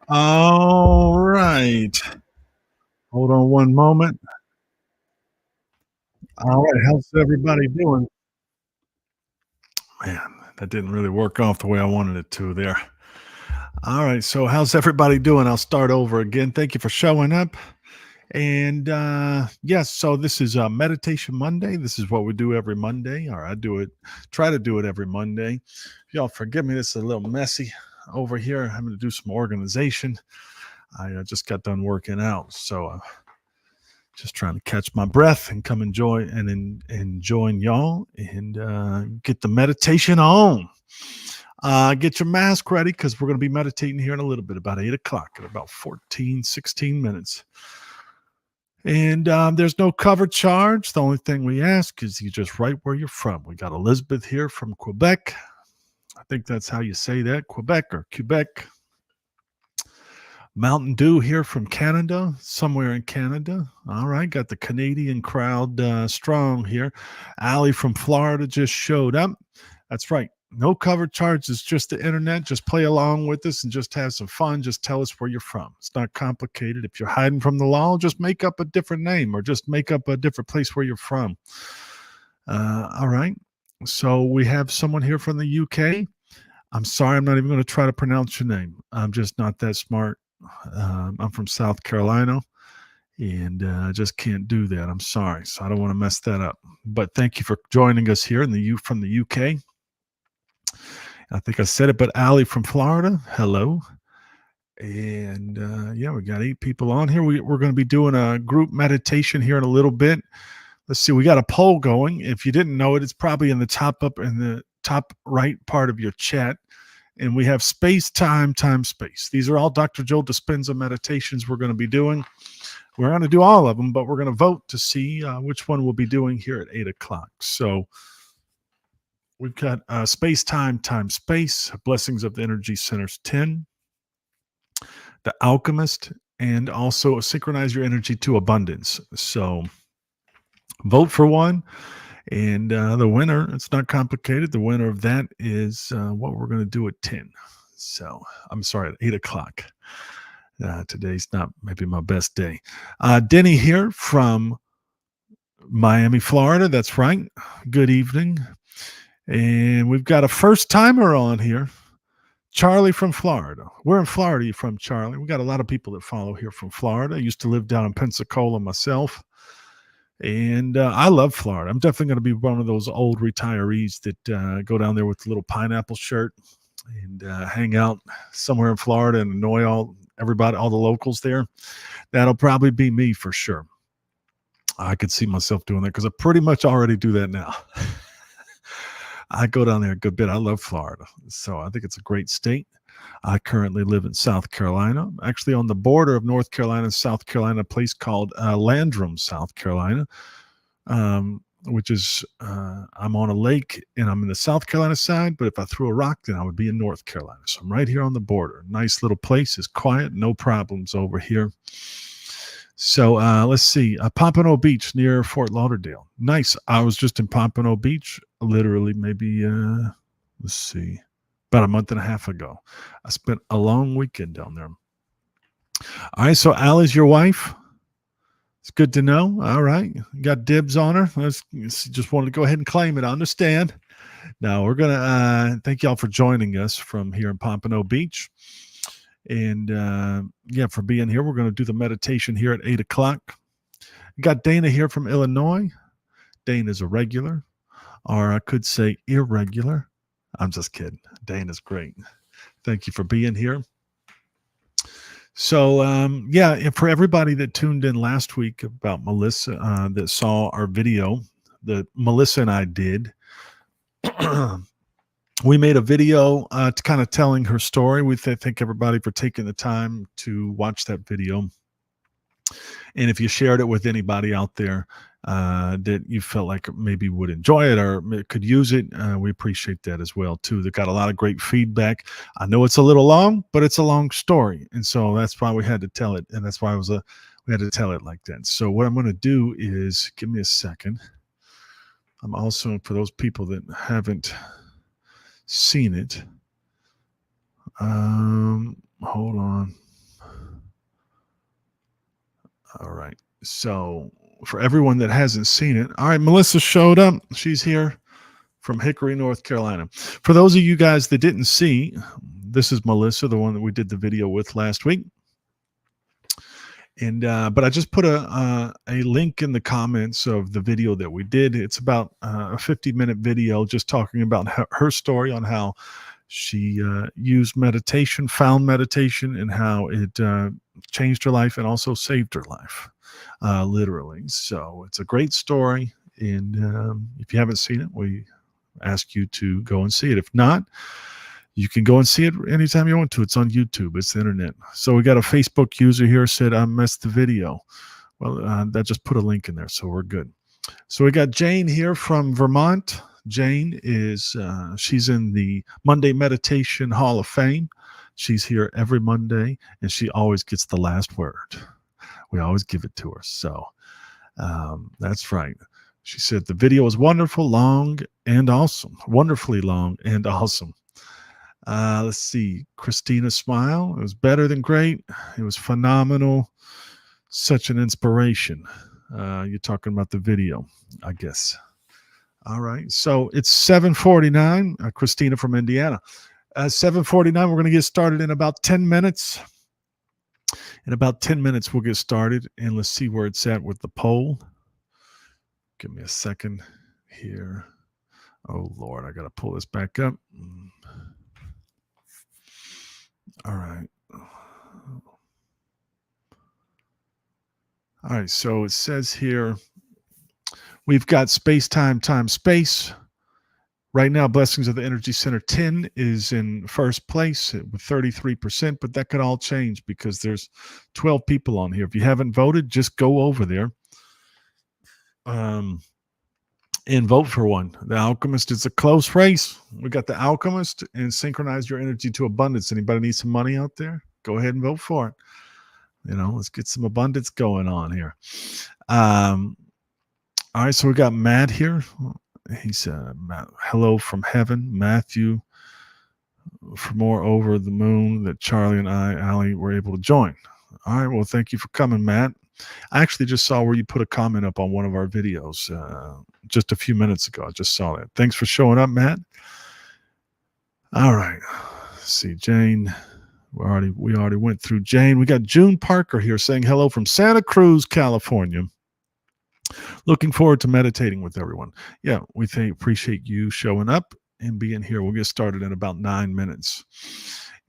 All right. Hold on one moment. All right. How's everybody doing? Man, that didn't really work off the way I wanted it to there. All right. So, how's everybody doing? I'll start over again. Thank you for showing up. And yes, so this is Meditation Monday. This is what we do every Monday, or I do it, try to do it every Monday. Y'all forgive me, this is a little messy over here. I'm going to do some organization. I just got done working out. So, just trying to catch my breath and come enjoy and join y'all and get the meditation on. Get your mask ready because we're going to be meditating here in a little bit, about 8 o'clock, in about 14, 16 minutes. And there's no cover charge. The only thing we ask is you just write where you're from. We got Elizabeth here from Quebec. I think that's how you say that, Quebec or Quebec. Mountain Dew here from Canada, somewhere in Canada. All right, got the Canadian crowd strong here. Allie from Florida just showed up. That's right. No cover charges, just the internet. Just play along with us and just have some fun. Just tell us where you're from. It's not complicated. If you're hiding from the law, just make up a different name or just make up a different place where you're from. All right. So we have someone here from the UK. I'm sorry, I'm not even going to try to pronounce your name. I'm just not that smart. I'm from South Carolina, and I just can't do that. I'm sorry, so I don't want to mess that up. But thank you for joining us here in the U from the UK. I think I said it, but Ali from Florida, hello. And yeah, we got 8 people on here. We're going to be doing a group meditation here in a little bit. Let's see, we got a poll going. If you didn't know it, it's probably in the top right part of your chat. And we have space, time, time, space. These are all Dr. Joe Dispenza meditations we're going to be doing. We're going to do all of them, but we're going to vote to see which one we'll be doing here at 8 o'clock. So we've got space, time, time, space, blessings of the energy centers 10, the alchemist, and also synchronize your energy to abundance. So vote for one. And the winner, it's not complicated. The winner of that is what we're going to do at 10. So I'm sorry, at 8 o'clock. Today's not maybe my best day. Denny here from Miami, Florida. That's right. Good evening. And we've got a first timer on here, Charlie from Florida. Where in Florida are you from, Charlie? We got a lot of people that follow here from Florida. I used to live down in Pensacola myself. And I love Florida. I'm definitely going to be one of those old retirees that go down there with the little pineapple shirt and hang out somewhere in Florida and annoy everybody, all the locals there. That'll probably be me for sure. I could see myself doing that because I pretty much already do that now. I go down there a good bit. I love Florida. So I think it's a great state. I currently live in South Carolina, actually on the border of North Carolina and South Carolina, a place called Landrum, South Carolina, which is, I'm on a lake and I'm in the South Carolina side, but if I threw a rock, then I would be in North Carolina. So I'm right here on the border. Nice little place. It's quiet, no problems over here. So let's see, Pompano Beach near Fort Lauderdale. Nice. I was just in Pompano Beach, literally maybe, let's see, about a month and a half ago. I spent a long weekend down there. All right, so Allie's your wife. It's good to know. All right, got dibs on her. Just wanted to go ahead and claim it. I understand. Now we're gonna thank y'all for joining us from here in Pompano Beach. And yeah, for being here. We're going to do the meditation here at 8 o'clock. Got Dana here from Illinois. Dana's a regular, or I could say irregular. I'm just kidding. Dana's great. Thank you for being here. So yeah, for everybody that tuned in last week about Melissa, that saw our video that Melissa and I did, we made a video to kind of telling her story. We thank everybody for taking the time to watch that video. And if you shared it with anybody out there that you felt like maybe would enjoy it or could use it, we appreciate that as well too. They got a lot of great feedback. I know it's a little long, but it's a long story, and so that's why we had to tell it, and that's why we had to tell it like that. So what I'm going to do is, give me a second. I'm also, for those people that haven't seen it, hold on. All right. So for everyone that hasn't seen it, all right, Melissa showed up. She's here from Hickory, North Carolina. For those of you guys that didn't see, this is Melissa, the one that we did the video with last week. And but I just put a link in the comments of the video that we did. It's about a 50-minute video just talking about her story on how she used meditation, found meditation, and how it changed her life and also saved her life, literally. So it's a great story. And if you haven't seen it, we ask you to go and see it. If not, you can go and see it anytime you want to. It's on YouTube. It's the internet. So we got a Facebook user here said, I missed the video. Well, that just put a link in there, so we're good. So we got Jane here from Vermont. Jane is, she's in the Monday Meditation Hall of Fame. She's here every Monday, and she always gets the last word. We always give it to her. So that's right. She said the video was wonderful, long, and awesome. Wonderfully long and awesome. Let's see. Christina Smile. It was better than great. It was phenomenal. Such an inspiration. You're talking about the video, I guess. All right. So it's 7:49. Christina from Indiana. 7:49. We're going to get started in about 10 minutes. In about 10 minutes, we'll get started. And let's see where it's at with the poll. Give me a second here. Oh, Lord. I got to pull this back up. All right. All right. So it says here, we've got space, time, space. Right now, Blessings of the Energy Center 10 is in first place with 33%, but that could all change because there's 12 people on here. If you haven't voted, just go over there and vote for one. The Alchemist is a close race. We got the Alchemist and Synchronize Your Energy to Abundance. Anybody need some money out there? Go ahead and vote for it. Let's get some abundance going on here. All right, so we got Matt here. He said, hello from heaven, Matthew, for more over the moon that Charlie and Allie, were able to join. All right, well, thank you for coming, Matt. I actually just saw where you put a comment up on one of our videos just a few minutes ago. I just saw that. Thanks for showing up, Matt. All right, let's see, Jane. We already went through Jane. We got June Parker here saying hello from Santa Cruz, California. Looking forward to meditating with everyone. Yeah, we appreciate you showing up and being here. We'll get started in about 9 minutes.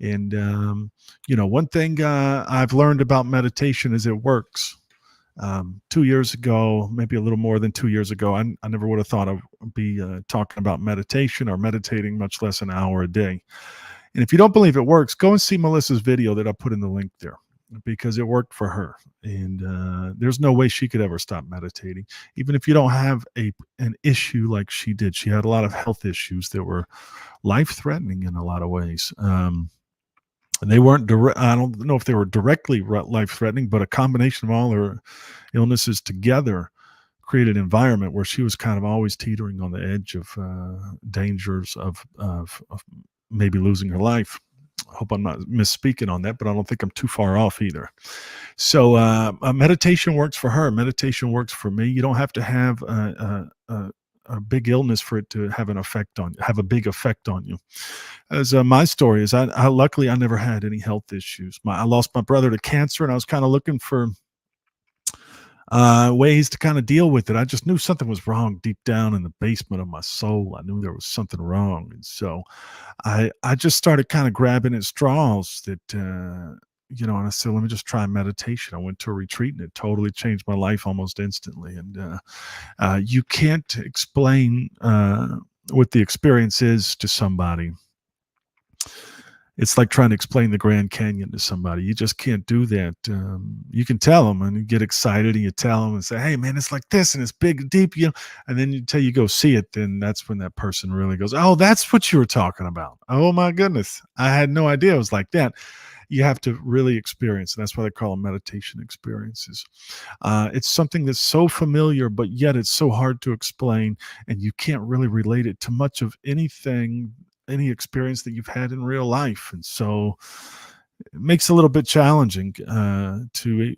And, one thing I've learned about meditation is it works. 2 years ago, maybe a little more than 2 years ago, I never would have thought I'd be talking about meditation or meditating, much less an hour a day. And if you don't believe it works, go and see Melissa's video that I put in the link there, because it worked for her. And there's no way she could ever stop meditating, even if you don't have an issue like she did. She had a lot of health issues that were life-threatening in a lot of ways. And they weren't direct. I don't know if they were directly life-threatening, but a combination of all her illnesses together created an environment where she was kind of always teetering on the edge of dangers of maybe losing her life. I hope I'm not misspeaking on that, but I don't think I'm too far off either. So meditation works for her. Meditation works for me. You don't have to have a big illness for it to have a big effect on you. As my story is, I luckily I never had any health issues. I lost my brother to cancer, and I was kind of looking for ways to kind of deal with it. I just knew something was wrong deep down in the basement of my soul. I knew there was something wrong. And so I just started kind of grabbing at straws that, and I said, let me just try meditation. I went to a retreat and it totally changed my life almost instantly. And you can't explain what the experience is to somebody. It's like trying to explain the Grand Canyon to somebody. You just can't do that. You can tell them and you get excited and you tell them and say, hey, man, it's like this and it's big and deep, and then until you go see it, then that's when that person really goes, oh, that's what you were talking about. Oh, my goodness. I had no idea it was like that. You have to really experience. And that's why they call them meditation experiences. It's something that's so familiar, but yet it's so hard to explain. And you can't really relate it to much of anything, any experience that you've had in real life. And so it makes it a little bit challenging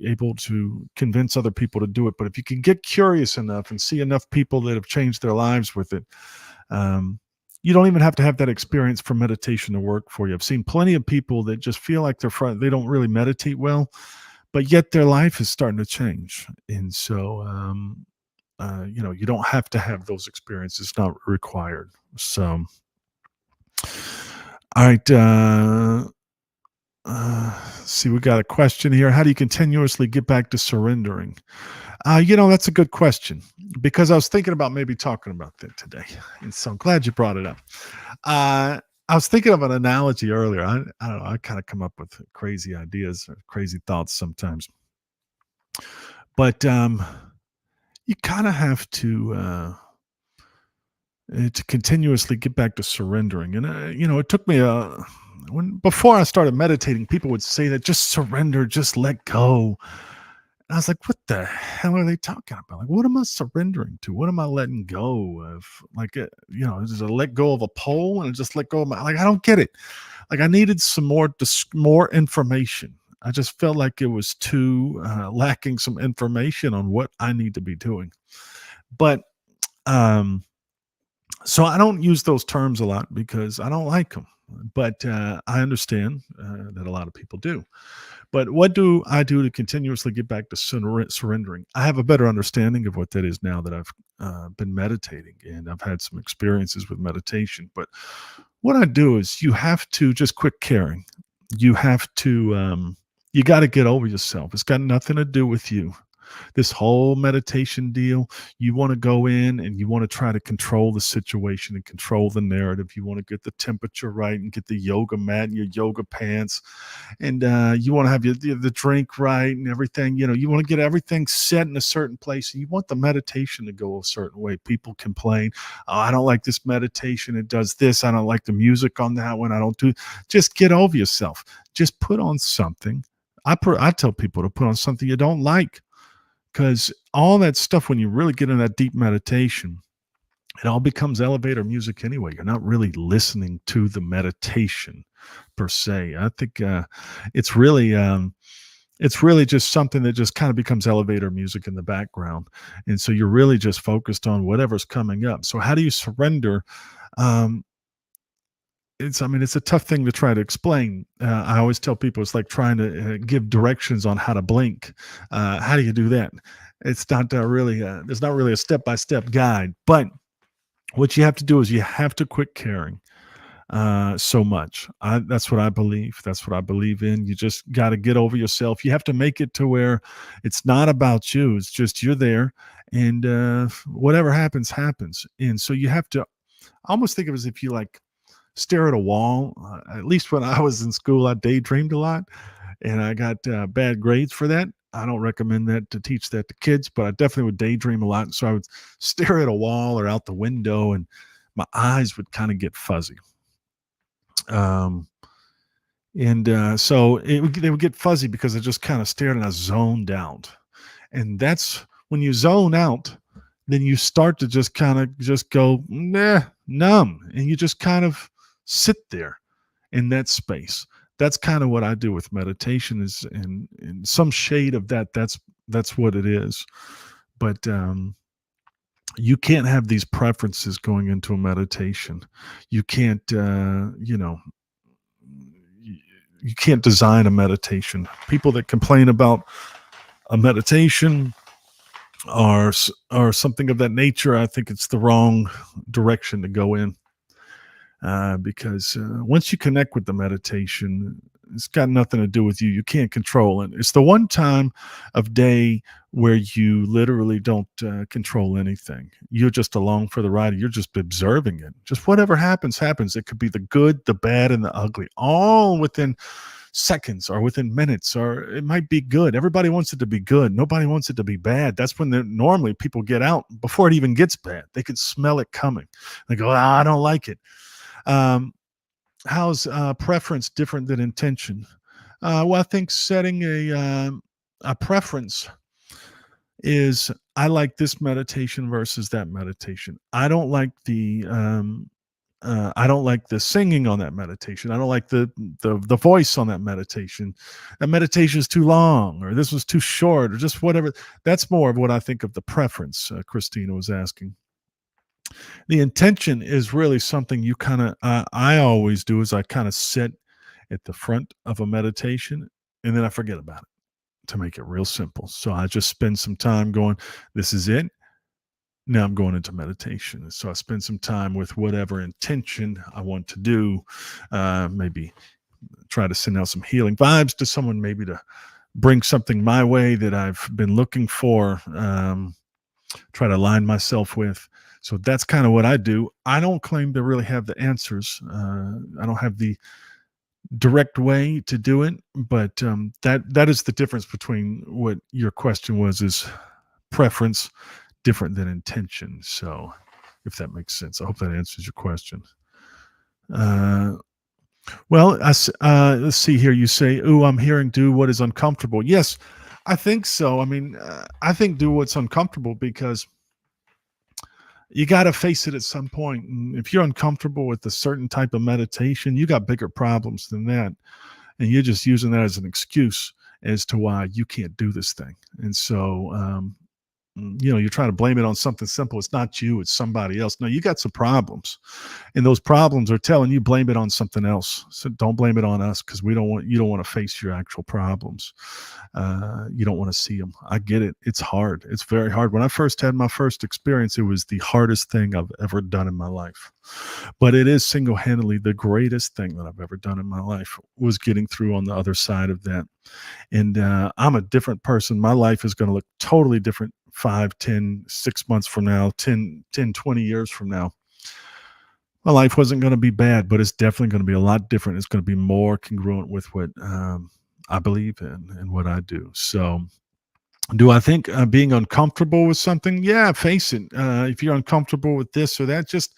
able to convince other people to do it. But if you can get curious enough and see enough people that have changed their lives with it, um, you don't even have to have that experience for meditation to work for you. I've seen plenty of people that just feel like they don't really meditate well, but yet their life is starting to change. And so, you don't have to have those experiences; it's not required. So, all right. See, we got a question here. How do you continuously get back to surrendering? That's a good question because I was thinking about maybe talking about that today. And so I'm glad you brought it up. I was thinking of an analogy earlier. I don't know. I kind of come up with crazy ideas or crazy thoughts sometimes. But you kind of have to continuously get back to surrendering. And, it took me before I started meditating, people would say that just surrender, just let go. And I was like, what the hell are they talking about? Like, what am I surrendering to? What am I letting go of? Like, is it a let go of a pole and just let go of I don't get it. Like, I needed some more information. I just felt like it was too lacking some information on what I need to be doing. But, so I don't use those terms a lot because I don't like them. But I understand that a lot of people do. But what do I do to continuously get back to surrendering? I have a better understanding of what that is now that I've been meditating and I've had some experiences with meditation. But what I do is you have to just quit caring. You have to, you got to get over yourself. It's got nothing to do with you. This whole meditation deal, you want to go in and you want to try to control the situation and control the narrative. You want to get the temperature right and get the yoga mat and your yoga pants, and you want to have the drink right and everything. You want to get everything set in a certain place, and you want the meditation to go a certain way. People complain, oh, I don't like this meditation, it does this, I don't like the music on that one, I don't do. Just get over yourself. Just put on something. I tell people to put on something you don't like, because all that stuff, when you really get in that deep meditation, it all becomes elevator music anyway. You're not really listening to the meditation per se. I think it's really just something that just kind of becomes elevator music in the background, and so you're really just focused on whatever's coming up. So how do you surrender? Um, it's a tough thing to try to explain. I always tell people it's like trying to give directions on how to blink. How do you do that? It's not really, there's not really a step-by-step guide, but what you have to do is you have to quit caring so much. That's what I believe. That's what I believe in. You just got to get over yourself. You have to make it to where it's not about you. It's just you're there, and whatever happens, happens. And so you have to almost think of it as if you like stare at a wall. At least when I was in school, I daydreamed a lot, and I got bad grades for that. I don't recommend that to teach that to kids, but I definitely would daydream a lot. And so I would stare at a wall or out the window, and my eyes would kind of get fuzzy. Um, and so they would get fuzzy because I just kind of stared and I zoned out. And that's when you zone out, then you start to just kind of just go numb, and you just kind of sit there in that space. That's kind of what I do with meditation, is in some shade of that. That's what it is. But you can't have these preferences going into a meditation. You can't, you can't design a meditation. People that complain about a meditation or something of that nature, I think it's the wrong direction to go in. Because once you connect with the meditation, it's got nothing to do with you. You can't control it. It's the one time of day where you literally don't control anything. You're just along for the ride. You're just observing it. Just whatever happens, happens. It could be the good, the bad, and the ugly, all within seconds or within minutes, or it might be good. Everybody wants it to be good. Nobody wants it to be bad. That's when normally people get out before it even gets bad. They can smell it coming. They go, I don't like it. How's preference different than intention? Well, I think setting a preference is, I like this meditation versus that meditation. I don't like the I don't like the singing on that meditation. I don't like the voice on that meditation. That meditation is too long, or this was too short, or just whatever. That's more of what I think of the preference. Christina was asking. The intention is really something you kind of. I always do is I kind of sit at the front of a meditation, and then I forget about it to make it real simple. So I just spend some time going. This is it. Now I'm going into meditation. So I spend some time with whatever intention I want to do. Maybe try to send out some healing vibes to someone, maybe to bring something my way that I've been looking for, try to align myself with. So that's kind of what I do. I don't claim to really have the answers. I don't have the direct way to do it, but that is the difference between what your question was, is preference different than intention. So if that makes sense, I hope that answers your question. Uh, well, let's see here. You say, "Ooh, I'm hearing do what is uncomfortable." Yes, I think so. I mean, I think do what's uncomfortable because you got to face it at some point. And if you're uncomfortable with a certain type of meditation, you got bigger problems than that, and you're just using that as an excuse as to why you can't do this thing. And so, you're trying to blame it on something simple. It's not you, it's somebody else. No, you got some problems, and those problems are telling you blame it on something else. So don't blame it on us, because you don't want to face your actual problems. You don't want to see them. I get it. It's hard. It's very hard. When I first had my first experience, it was the hardest thing I've ever done in my life. But it is single-handedly the greatest thing that I've ever done in my life, was getting through on the other side of that. And I'm a different person. My life is going to look totally different 5, 10, 6 months from now, 20 years from now. My life wasn't going to be bad, but it's definitely going to be a lot different. It's going to be more congruent with what I believe in and what I do. So, do I think being uncomfortable with something? Yeah, face it. If you're uncomfortable with this or that, just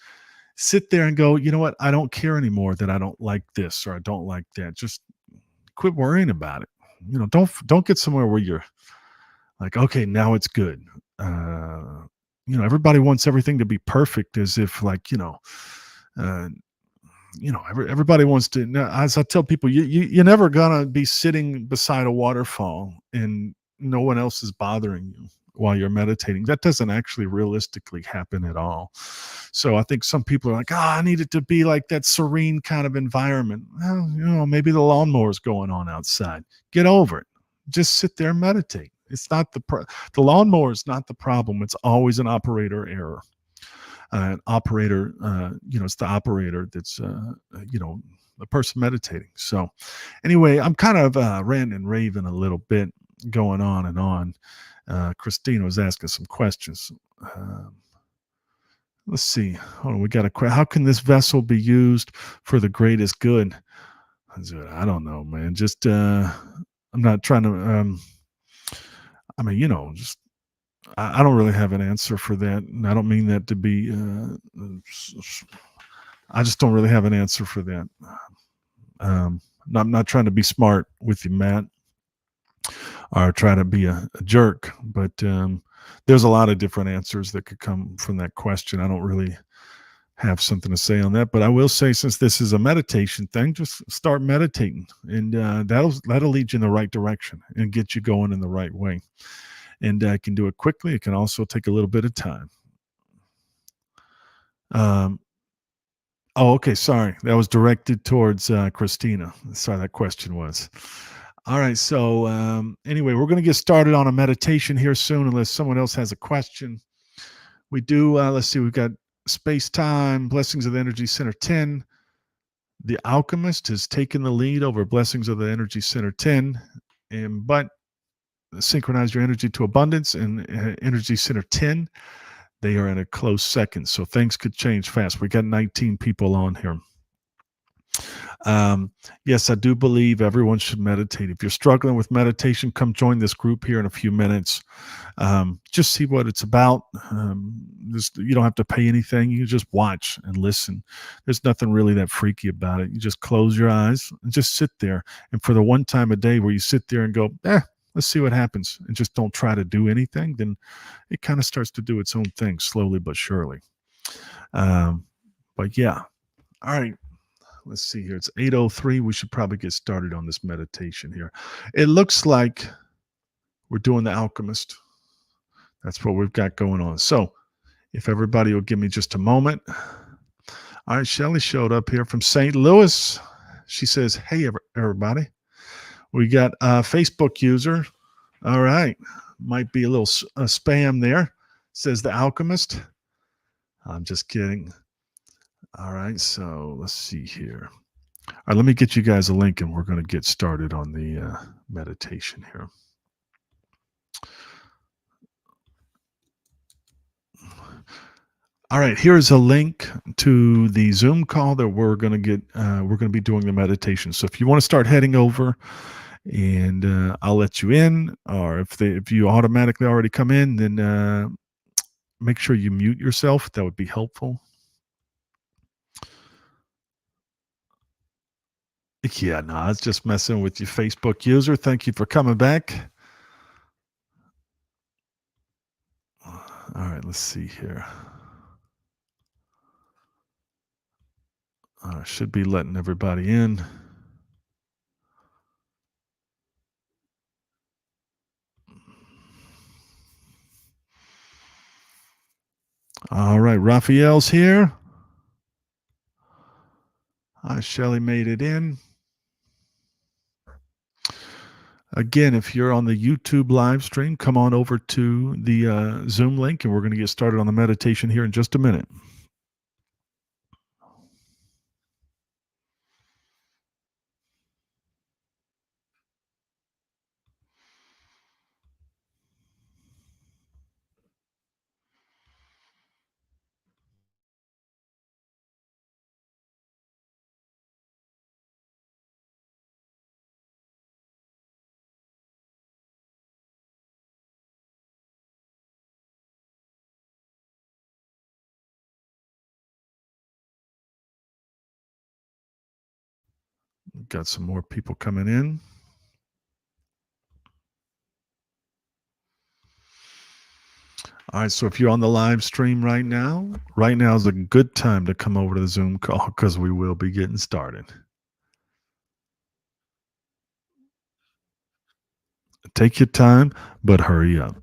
sit there and go, you know what? I don't care anymore that I don't like this or I don't like that. Just quit worrying about it. Don't get somewhere where you're like, okay, now it's good. Everybody wants everything to be perfect, as if, like, uh, everybody wants to. Now, as I tell people, you're never gonna be sitting beside a waterfall and no one else is bothering you while you're meditating. That doesn't actually realistically happen at all. So I think some people are like, I need it to be like that serene kind of environment. Well, maybe the lawnmower's going on outside. Get over it. Just sit there and meditate. It's not the lawnmower is not the problem. It's always an operator error. An operator, it's the operator that's, the person meditating. So anyway, I'm kind of ranting and raving a little bit, going on and on. Christina was asking some questions. Let's see. Hold on, we got a question. How can this vessel be used for the greatest good? I don't know, man. Just I'm not trying to. I mean, just I don't really have an answer for that, and I don't mean that to be. I just don't really have an answer for that. I'm not trying to be smart with you, Matt, or try to be a jerk, but there's a lot of different answers that could come from that question. I don't really have something to say on that, but I will say, since this is a meditation thing, just start meditating, and that'll lead you in the right direction and get you going in the right way. And I can do it quickly. It can also take a little bit of time. Oh, okay. Sorry. That was directed towards Christina. Sorry, that question was. All right. So, anyway, we're going to get started on a meditation here soon, unless someone else has a question. We do, let's see, we've got Space Time, Blessings of the Energy Center 10. The Alchemist has taken the lead over Blessings of the Energy Center 10. But Synchronize Your Energy to Abundance and Energy Center 10, they are in a close second. So things could change fast. We got 19 people on here. Yes, I do believe everyone should meditate. If you're struggling with meditation, come join this group here in a few minutes. Just see what it's about. You don't have to pay anything. You just watch and listen. There's nothing really that freaky about it. You just close your eyes and just sit there. And for the one time a day where you sit there and go, let's see what happens, and just don't try to do anything, then it kind of starts to do its own thing slowly but surely. But yeah. All right. Let's see here. It's 8:03. We should probably get started on this meditation here. It looks like we're doing the alchemist. That's what we've got going on. So, if everybody will give me just a moment. All right, Shelly showed up here from St. Louis. She says, "Hey, everybody. We got a Facebook user. All right. Might be a little spam there. Says the alchemist. I'm just kidding. All right. So let's see here. All right. Let me get you guys a link and we're going to get started on the meditation here. All right, here's a link to the Zoom call that we're going to get. We're going to be doing the meditation. So if you want to start heading over, and I'll let you in, or if you automatically already come in, then make sure you mute yourself. That would be helpful. Yeah, no, I was just messing with you, Facebook user. Thank you for coming back. All right, let's see here. Should be letting everybody in. All right, Raphael's here. Shelly made it in. Again, if you're on the YouTube live stream, come on over to the Zoom link, and we're going to get started on the meditation here in just a minute. Got some more people coming in. All right, so if you're on the live stream right now is a good time to come over to the Zoom call because we will be getting started. Take your time, but hurry up.